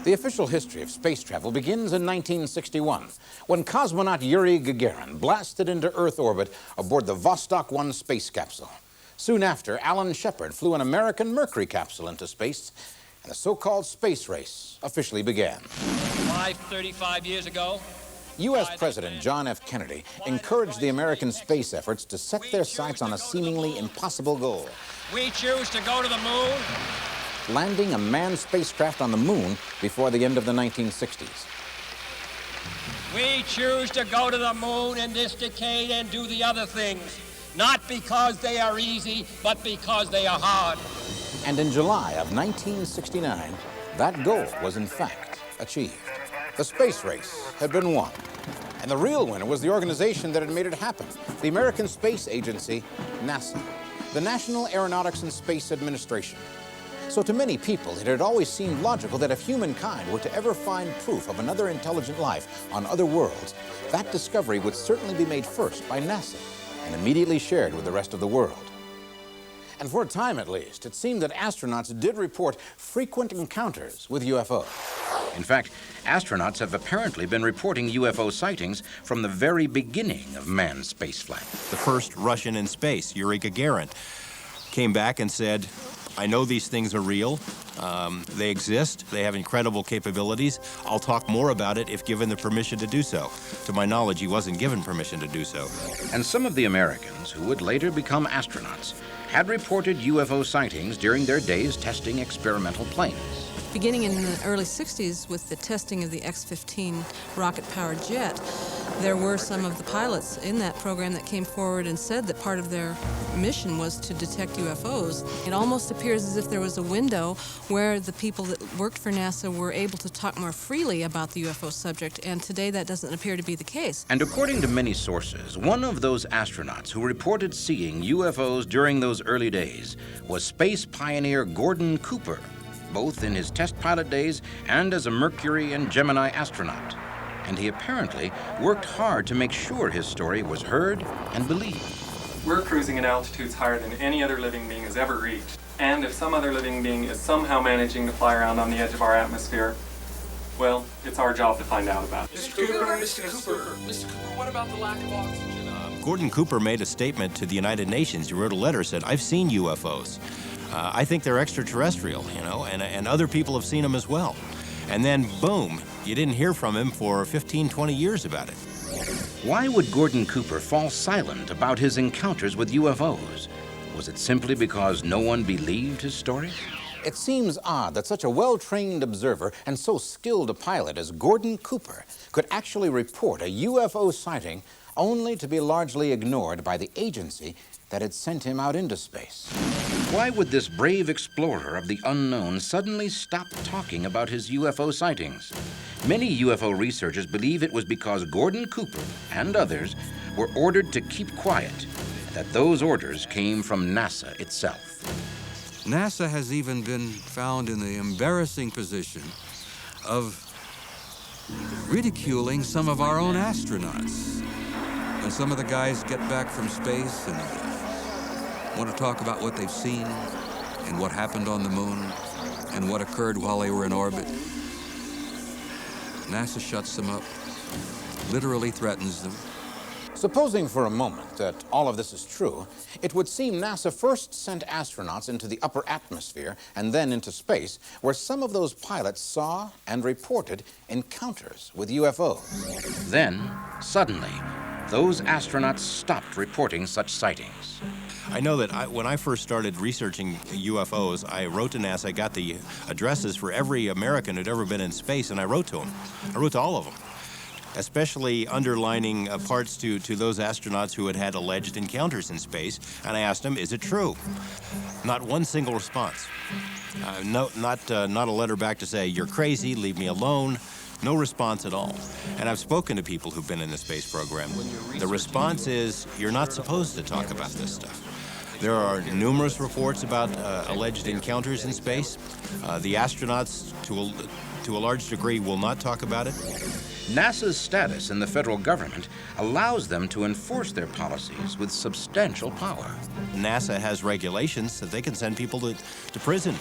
The official history of space travel begins in 1961, when cosmonaut Yuri Gagarin blasted into Earth orbit aboard the Vostok 1 space capsule. Soon after, Alan Shepard flew an American Mercury capsule into space, and the so-called space race officially began. 35 years ago, U.S. President John F. Kennedy encouraged the American space efforts to set their sights on a seemingly impossible goal: we choose to go to the moon. Landing a manned spacecraft on the moon before the end of the 1960s. We choose to go to the moon in this decade and do the other things, not because they are easy, but because they are hard. And in July of 1969, that goal was in fact achieved. The space race had been won. And the real winner was the organization that had made it happen, the American Space Agency, NASA, the National Aeronautics and Space Administration. So to many people, it had always seemed logical that if humankind were to ever find proof of another intelligent life on other worlds, that discovery would certainly be made first by NASA and immediately shared with the rest of the world. And for a time at least, it seemed that astronauts did report frequent encounters with UFOs. In fact, astronauts have apparently been reporting UFO sightings from the very beginning of manned spaceflight. The first Russian in space, Yuri Gagarin, came back and said, I know these things are real. They exist. They have incredible capabilities. I'll talk more about it if given the permission to do so. To my knowledge, he wasn't given permission to do so. And some of the Americans who would later become astronauts had reported UFO sightings during their days testing experimental planes. Beginning in the early 60s with the testing of the X-15 rocket-powered jet, there were some of the pilots in that program that came forward and said that part of their mission was to detect UFOs. It almost appears as if there was a window where the people that worked for NASA were able to talk more freely about the UFO subject, and today that doesn't appear to be the case. And according to many sources, one of those astronauts who reported seeing UFOs during those early days was space pioneer Gordon Cooper, both in his test pilot days and as a Mercury and Gemini astronaut. And he apparently worked hard to make sure his story was heard and believed. We're cruising at altitudes higher than any other living being has ever reached. And if some other living being is somehow managing to fly around on the edge of our atmosphere, well, it's our job to find out about it. Mr. Cooper, what about the lack of oxygen? Gordon Cooper made a statement to the United Nations. He wrote a letter, said, I've seen UFOs. I think they're extraterrestrial, you know, and other people have seen them as well. And then, boom, you didn't hear from him for 15, 20 years about it. Why would Gordon Cooper fall silent about his encounters with UFOs? Was it simply because no one believed his story? It seems odd that such a well-trained observer and so skilled a pilot as Gordon Cooper could actually report a UFO sighting only to be largely ignored by the agency that had sent him out into space. Why would this brave explorer of the unknown suddenly stop talking about his UFO sightings? Many UFO researchers believe it was because Gordon Cooper and others were ordered to keep quiet, and that those orders came from NASA itself. NASA has even been found in the embarrassing position of ridiculing some of our own astronauts. When some of the guys get back from space and want to talk about what they've seen and what happened on the moon and what occurred while they were in orbit, NASA shuts them up, literally threatens them. Supposing for a moment that all of this is true, it would seem NASA first sent astronauts into the upper atmosphere and then into space, where some of those pilots saw and reported encounters with UFOs. Then, suddenly, those astronauts stopped reporting such sightings. I know that when I first started researching UFOs, I wrote to NASA. I got the addresses for every American who'd ever been in space, and I wrote to them. I wrote to all of them, especially underlining parts to those astronauts who had had alleged encounters in space, and I asked them, is it true? Not one single response. Not a letter back to say, you're crazy, leave me alone. No response at all. And I've spoken to people who've been in the space program. The response is, you're not supposed to talk about this stuff. There are numerous reports about alleged encounters in space. The astronauts, to a large degree, will not talk about it. NASA's status in the federal government allows them to enforce their policies with substantial power. NASA has regulations that they can send people to prison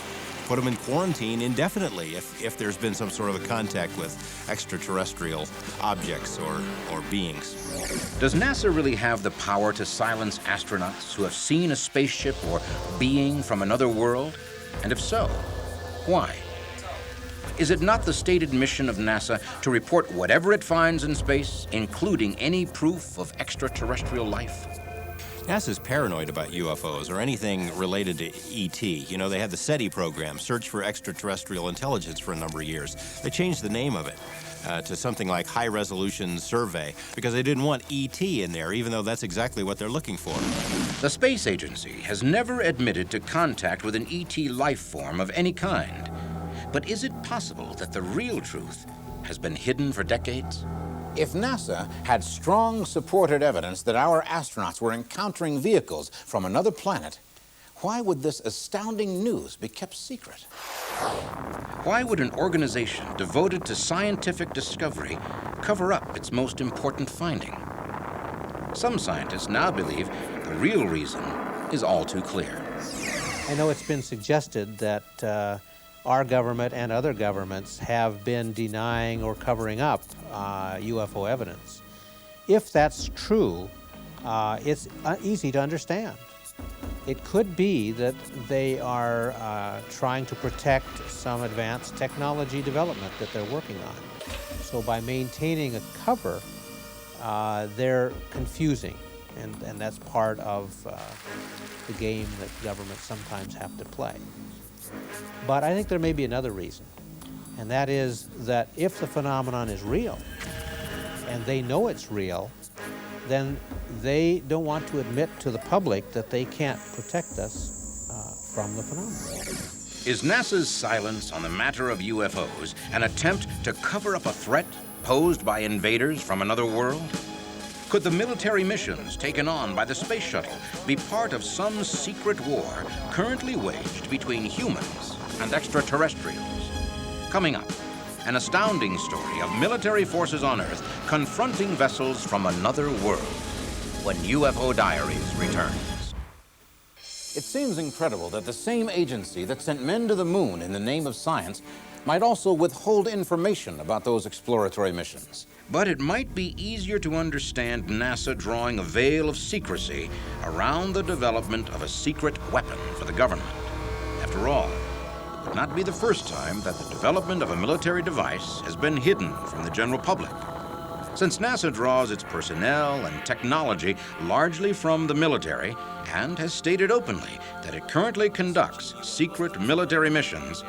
put them in quarantine indefinitely if there's been some sort of a contact with extraterrestrial objects or beings. Does NASA really have the power to silence astronauts who have seen a spaceship or being from another world? And if so, why? Is it not the stated mission of NASA to report whatever it finds in space, including any proof of extraterrestrial life? NASA's paranoid about UFOs or anything related to ET. You know, they had the SETI program, Search for Extraterrestrial Intelligence, for a number of years. They changed the name of it to something like High Resolution Survey because they didn't want ET in there, even though that's exactly what they're looking for. The space agency has never admitted to contact with an ET life form of any kind. But is it possible that the real truth has been hidden for decades? If NASA had strong supported evidence that our astronauts were encountering vehicles from another planet, why would this astounding news be kept secret? Why would an organization devoted to scientific discovery cover up its most important finding? Some scientists now believe the real reason is all too clear. I know it's been suggested that our government and other governments have been denying or covering up UFO evidence. If that's true, it's easy to understand. It could be that they are trying to protect some advanced technology development that they're working on. So by maintaining a cover, they're confusing, and that's part of the game that governments sometimes have to play. But I think there may be another reason, and that is that if the phenomenon is real, and they know it's real, then they don't want to admit to the public that they can't protect us from the phenomenon. Is NASA's silence on the matter of UFOs an attempt to cover up a threat posed by invaders from another world? Could the military missions taken on by the space shuttle be part of some secret war currently waged between humans and extraterrestrials? Coming up, an astounding story of military forces on Earth confronting vessels from another world when UFO Diaries returns. It seems incredible that the same agency that sent men to the moon in the name of science might also withhold information about those exploratory missions. But it might be easier to understand NASA drawing a veil of secrecy around the development of a secret weapon for the government. After all, it would not be the first time that the development of a military device has been hidden from the general public. Since NASA draws its personnel and technology largely from the military and has stated openly that it currently conducts secret military missions,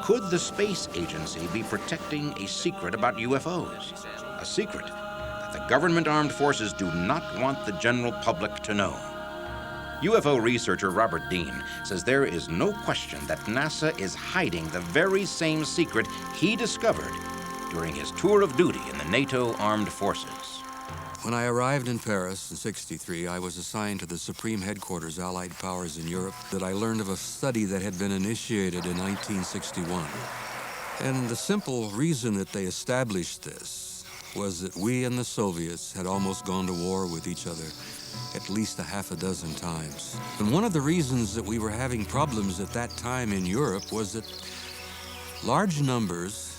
could the space agency be protecting a secret about UFOs? A secret that the government armed forces do not want the general public to know. UFO researcher Robert Dean says there is no question that NASA is hiding the very same secret he discovered during his tour of duty in the NATO armed forces. When I arrived in Paris in '63, I was assigned to the Supreme Headquarters Allied Powers in Europe that I learned of a study that had been initiated in 1961. And the simple reason that they established this was that we and the Soviets had almost gone to war with each other at least a half a dozen times. And one of the reasons that we were having problems at that time in Europe was that large numbers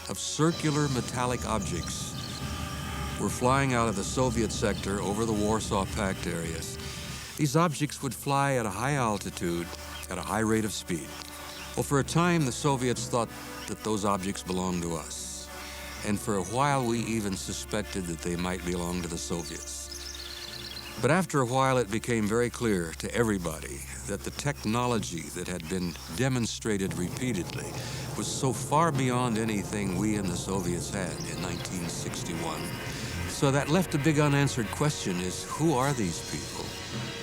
of circular metallic objects were flying out of the Soviet sector over the Warsaw Pact areas. These objects would fly at a high altitude, at a high rate of speed. Well, for a time, the Soviets thought that those objects belonged to us. And for a while, we even suspected that they might belong to the Soviets. But after a while, it became very clear to everybody that the technology that had been demonstrated repeatedly was so far beyond anything we and the Soviets had in 1961. So that left a big unanswered question is, who are these people?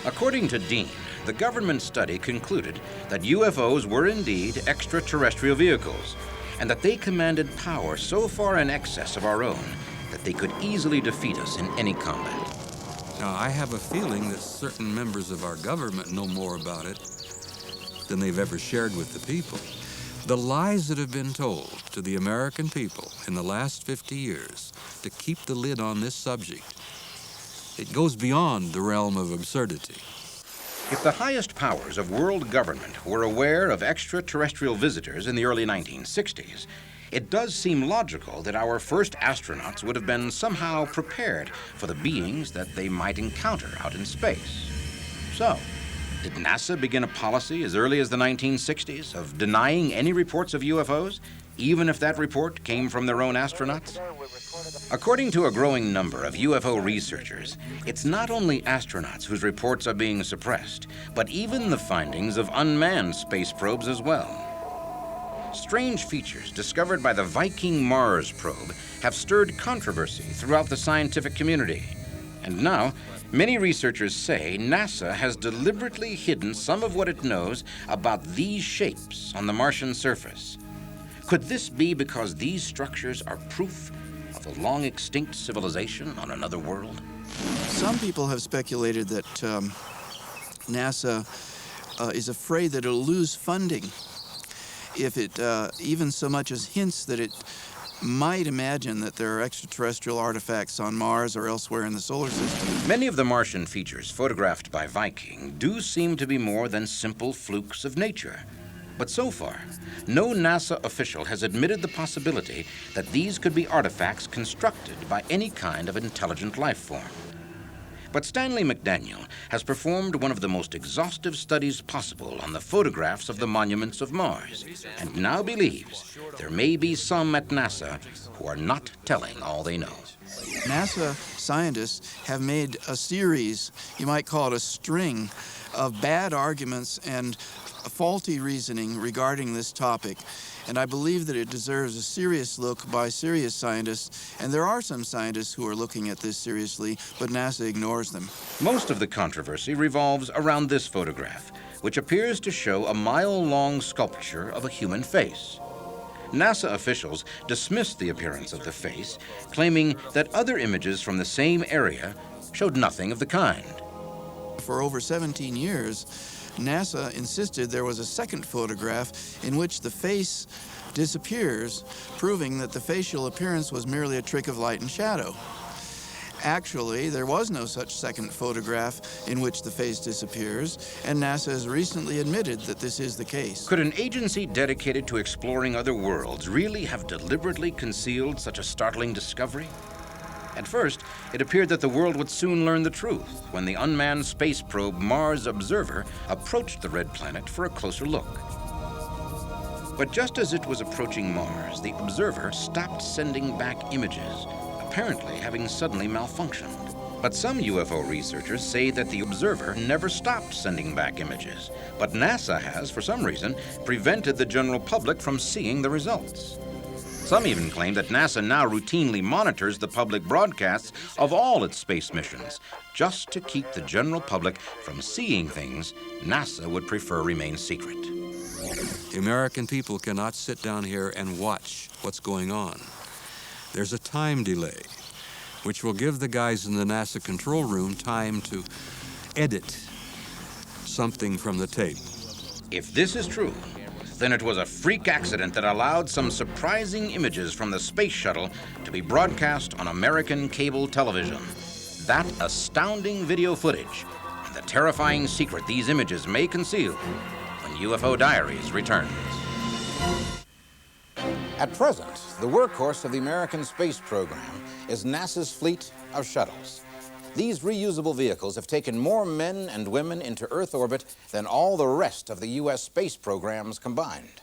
According to Dean, the government study concluded that UFOs were indeed extraterrestrial vehicles, and that they commanded power so far in excess of our own that they could easily defeat us in any combat. Now, I have a feeling that certain members of our government know more about it than they've ever shared with the people. The lies that have been told to the American people in the last 50 years to keep the lid on this subject, it goes beyond the realm of absurdity. If the highest powers of world government were aware of extraterrestrial visitors in the early 1960s, it does seem logical that our first astronauts would have been somehow prepared for the beings that they might encounter out in space. So, did NASA begin a policy as early as the 1960s of denying any reports of UFOs, even if that report came from their own astronauts? According to a growing number of UFO researchers, it's not only astronauts whose reports are being suppressed, but even the findings of unmanned space probes as well. Strange features discovered by the Viking Mars probe have stirred controversy throughout the scientific community. And now, many researchers say NASA has deliberately hidden some of what it knows about these shapes on the Martian surface. Could this be because these structures are proof of a long-extinct civilization on another world? Some people have speculated that NASA is afraid that it'll lose funding if it even so much as hints that it might imagine that there are extraterrestrial artifacts on Mars or elsewhere in the solar system. Many of the Martian features photographed by Viking do seem to be more than simple flukes of nature. But so far, no NASA official has admitted the possibility that these could be artifacts constructed by any kind of intelligent life form. But Stanley McDaniel has performed one of the most exhaustive studies possible on the photographs of the monuments of Mars, and now believes there may be some at NASA who are not telling all they know. NASA scientists have made a series, you might call it a string, of bad arguments and faulty reasoning regarding this topic. And I believe that it deserves a serious look by serious scientists, and there are some scientists who are looking at this seriously, but NASA ignores them. Most of the controversy revolves around this photograph, which appears to show a mile-long sculpture of a human face. NASA officials dismissed the appearance of the face, claiming that other images from the same area showed nothing of the kind. For over 17 years, NASA insisted there was a second photograph in which the face disappears, proving that the facial appearance was merely a trick of light and shadow. Actually, there was no such second photograph in which the face disappears, and NASA has recently admitted that this is the case. Could an agency dedicated to exploring other worlds really have deliberately concealed such a startling discovery? At first, it appeared that the world would soon learn the truth when the unmanned space probe Mars Observer approached the red planet for a closer look. But just as it was approaching Mars, the observer stopped sending back images, apparently having suddenly malfunctioned. But some UFO researchers say that the observer never stopped sending back images, but NASA has, for some reason, prevented the general public from seeing the results. Some even claim that NASA now routinely monitors the public broadcasts of all its space missions, just to keep the general public from seeing things NASA would prefer remain secret. The American people cannot sit down here and watch what's going on. There's a time delay, which will give the guys in the NASA control room time to edit something from the tape. If this is true, then it was a freak accident that allowed some surprising images from the space shuttle to be broadcast on American cable television. That astounding video footage and the terrifying secret these images may conceal when UFO Diaries returns. At present, the workhorse of the American space program is NASA's fleet of shuttles. These reusable vehicles have taken more men and women into Earth orbit than all the rest of the U.S. space programs combined.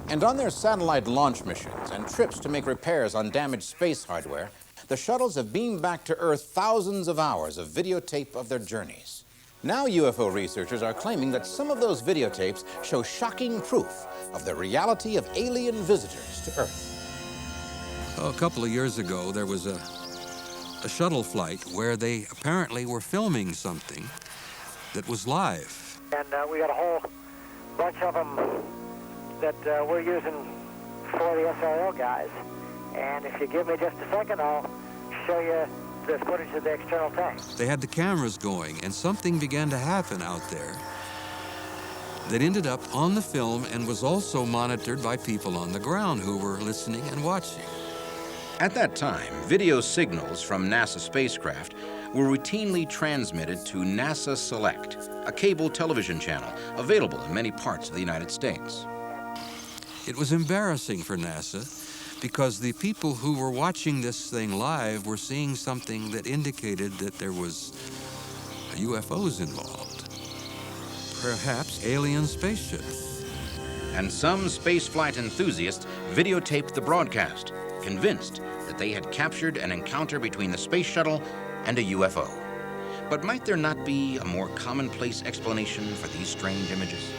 And on their satellite launch missions and trips to make repairs on damaged space hardware, the shuttles have beamed back to Earth thousands of hours of videotape of their journeys. Now UFO researchers are claiming that some of those videotapes show shocking proof of the reality of alien visitors to Earth. A couple of years ago, there was a shuttle flight where they apparently were filming something that was live. And we got a whole bunch of them that we're using for the SRO guys. And if you give me just a second, I'll show you the footage of the external tank. They had the cameras going, and something began to happen out there that ended up on the film and was also monitored by people on the ground who were listening and watching. At that time, video signals from NASA spacecraft were routinely transmitted to NASA Select, a cable television channel available in many parts of the United States. It was embarrassing for NASA because the people who were watching this thing live were seeing something that indicated that there was UFOs involved. Perhaps alien spaceships. And some spaceflight enthusiasts videotaped the broadcast, convinced that they had captured an encounter between the space shuttle and a UFO. But might there not be a more commonplace explanation for these strange images?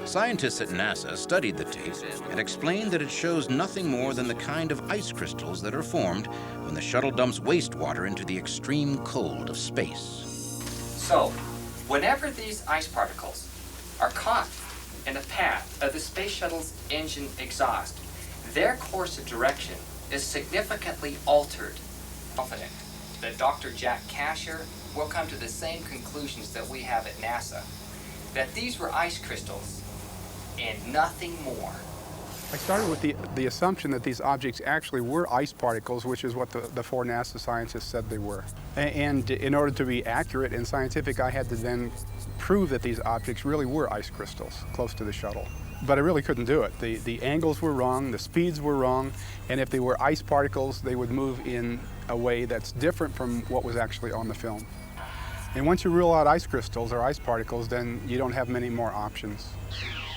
Scientists at NASA studied the tape and explained that it shows nothing more than the kind of ice crystals that are formed when the shuttle dumps wastewater into the extreme cold of space. So, whenever these ice particles are caught in the path of the space shuttle's engine exhaust, their course of direction is significantly altered. Confident that Dr. Jack Casher will come to the same conclusions that we have at NASA, that these were ice crystals and nothing more. I started with the assumption that these objects actually were ice particles, which is what the four NASA scientists said they were. And in order to be accurate and scientific, I had to then prove that these objects really were ice crystals close to the shuttle. But I really couldn't do it. The angles were wrong, the speeds were wrong, and if they were ice particles, they would move in a way that's different from what was actually on the film. And once you rule out ice crystals or ice particles, then you don't have many more options.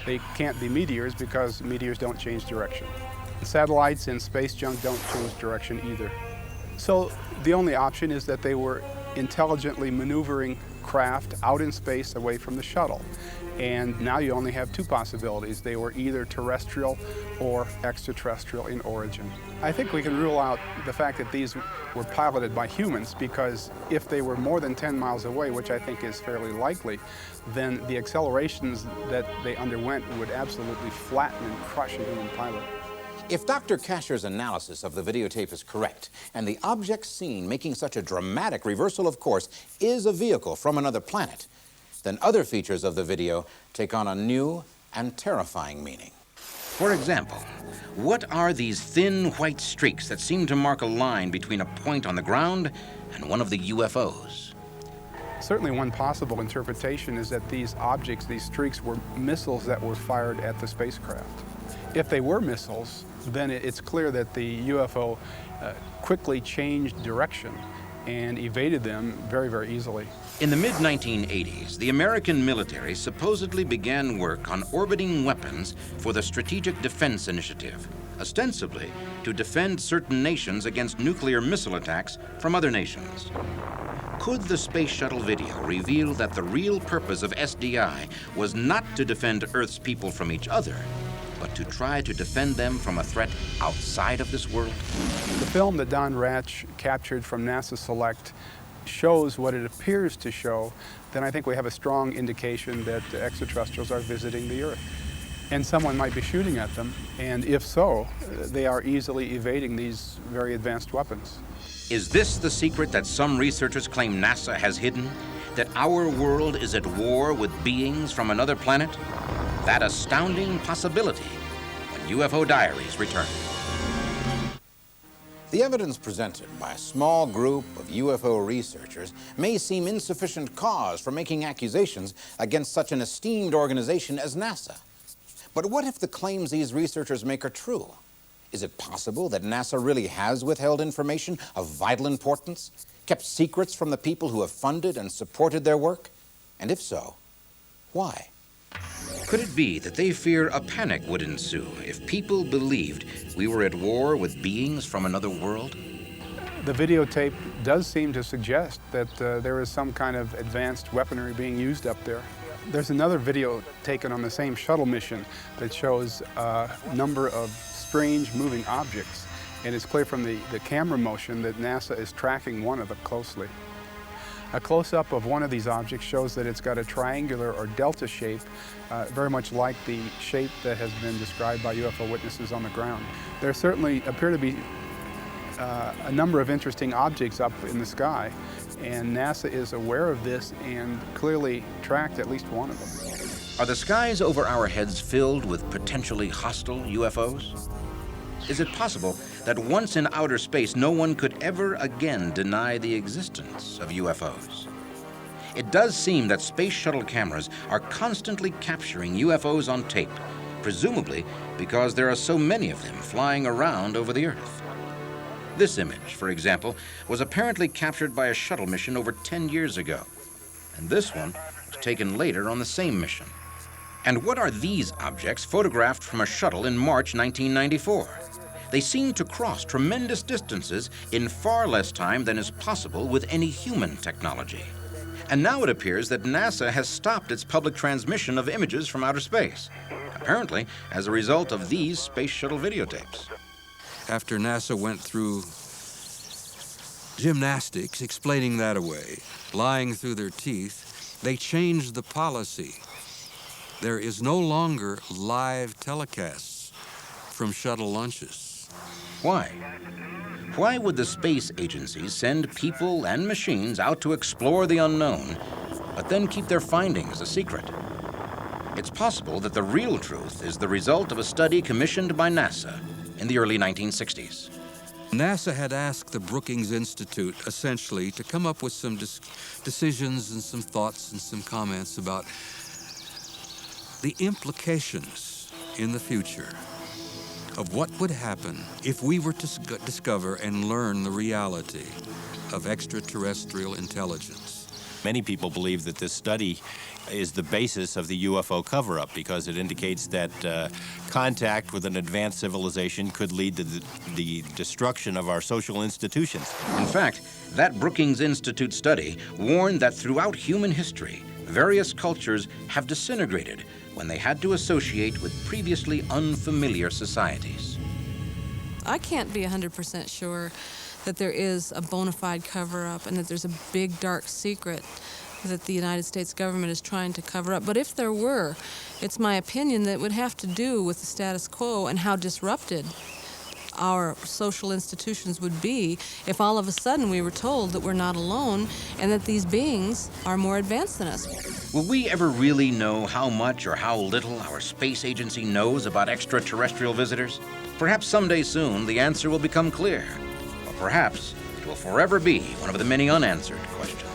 They can't be meteors because meteors don't change direction. Satellites and space junk don't change direction either. So the only option is that they were intelligently maneuvering craft out in space away from the shuttle. And now you only have two possibilities. They were either terrestrial or extraterrestrial in origin. I think we can rule out the fact that these were piloted by humans, because if they were more than 10 miles away, which I think is fairly likely, then the accelerations that they underwent would absolutely flatten and crush a human pilot. If Dr. Casher's analysis of the videotape is correct, and the object seen making such a dramatic reversal of course is a vehicle from another planet, then other features of the video take on a new and terrifying meaning. For example, what are these thin white streaks that seem to mark a line between a point on the ground and one of the UFOs? Certainly one possible interpretation is that these objects, these streaks, were missiles that were fired at the spacecraft. If they were missiles, then it's clear that the UFO quickly changed direction and evaded them very, very easily. In the mid-1980s, the American military supposedly began work on orbiting weapons for the Strategic Defense Initiative, ostensibly to defend certain nations against nuclear missile attacks from other nations. Could the space shuttle video reveal that the real purpose of SDI was not to defend Earth's people from each other, but to try to defend them from a threat outside of this world? The film that Don Ratch captured from NASA Select shows what it appears to show. Then I think we have a strong indication that the extraterrestrials are visiting the Earth. And someone might be shooting at them, and if so, they are easily evading these very advanced weapons. Is this the secret that some researchers claim NASA has hidden? That our world is at war with beings from another planet? That astounding possibility when UFO Diaries return. The evidence presented by a small group of UFO researchers may seem insufficient cause for making accusations against such an esteemed organization as NASA. But what if the claims these researchers make are true? Is it possible that NASA really has withheld information of vital importance, kept secrets from the people who have funded and supported their work? And if so, why? Could it be that they fear a panic would ensue if people believed we were at war with beings from another world? The videotape does seem to suggest that there is some kind of advanced weaponry being used up there. There's another video taken on the same shuttle mission that shows a number of strange moving objects, and it's clear from the camera motion that NASA is tracking one of them closely. A close-up of one of these objects shows that it's got a triangular or delta shape, very much like the shape that has been described by UFO witnesses on the ground. There certainly appear to be a number of interesting objects up in the sky, and NASA is aware of this and clearly tracked at least one of them. Are the skies over our heads filled with potentially hostile UFOs? Is it possible that once in outer space, no one could ever again deny the existence of UFOs? It does seem that space shuttle cameras are constantly capturing UFOs on tape, presumably because there are so many of them flying around over the Earth. This image, for example, was apparently captured by a shuttle mission over 10 years ago. And this one was taken later on the same mission. And what are these objects photographed from a shuttle in March 1994? They seem to cross tremendous distances in far less time than is possible with any human technology. And now it appears that NASA has stopped its public transmission of images from outer space, apparently as a result of these space shuttle videotapes. After NASA went through gymnastics explaining that away, lying through their teeth, they changed the policy. There is no longer live telecasts from shuttle launches. Why? Why would the space agencies send people and machines out to explore the unknown, but then keep their findings a secret? It's possible that the real truth is the result of a study commissioned by NASA in the early 1960s. NASA had asked the Brookings Institute, essentially, to come up with some decisions and some thoughts and some comments about the implications in the future of what would happen if we were to discover and learn the reality of extraterrestrial intelligence. Many people believe that this study is the basis of the UFO cover-up because it indicates that contact with an advanced civilization could lead to the destruction of our social institutions. In fact, that Brookings Institute study warned that throughout human history, various cultures have disintegrated when they had to associate with previously unfamiliar societies. I can't be 100% sure that there is a bona fide cover-up and that there's a big dark secret that the United States government is trying to cover up. But if there were, it's my opinion that it would have to do with the status quo and how disrupted our social institutions would be if all of a sudden we were told that we're not alone and that these beings are more advanced than us. Will we ever really know how much or how little our space agency knows about extraterrestrial visitors? Perhaps someday soon the answer will become clear. Or perhaps it will forever be one of the many unanswered questions.